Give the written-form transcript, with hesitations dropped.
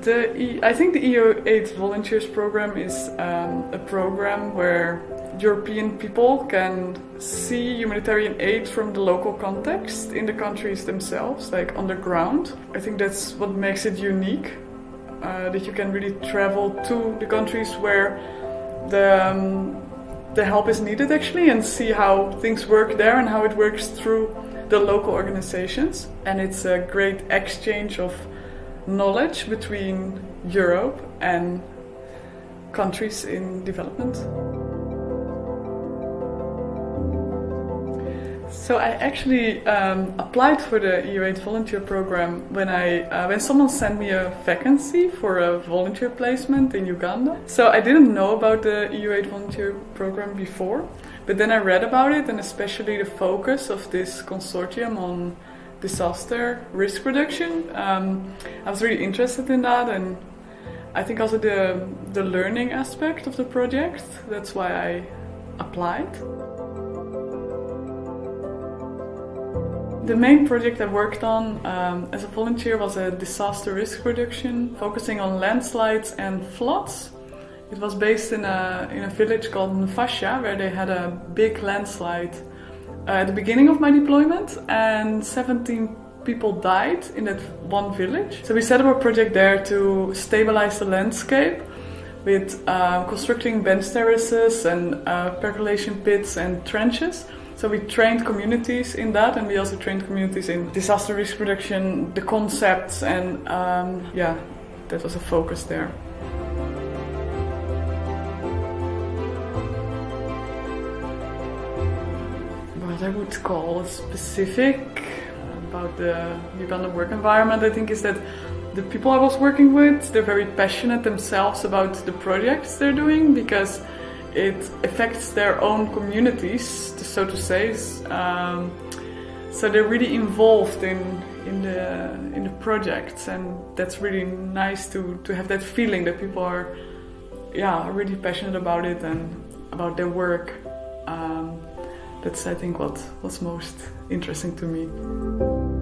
I think the EU8 Volunteers program is a program where European people can see humanitarian aid from the local context in the countries themselves, like on the ground. I think that's what makes it unique, that you can really travel to the countries where the help is needed actually, and see how things work there and how it works through the local organizations. And it's a great exchange of knowledge between Europe and countries in development. So I actually applied for the EU8 volunteer program when someone sent me a vacancy for a volunteer placement in Uganda. So I didn't know about the EU8 volunteer program before, but then I read about it, and especially the focus of this consortium on disaster risk reduction. I was really interested in that, and I think also the learning aspect of the project. That's why I applied. The main project I worked on as a volunteer was a disaster risk reduction, focusing on landslides and floods. It was based in a village called Nfasha, where they had a big landslide at the beginning of my deployment, and 17 people died in that one village. So we set up a project there to stabilize the landscape with constructing bench terraces and percolation pits and trenches. So we trained communities in that, and we also trained communities in disaster risk reduction, the concepts, and that was a focus there. What I would call specific about the Ugandan work environment, I think, is that the people I was working with, they're very passionate themselves about the projects they're doing, because it affects their own communities, so to say. So they're really involved in the projects, and that's really nice to have that feeling that people are really passionate about it and about their work. That's, I think, what's most interesting to me.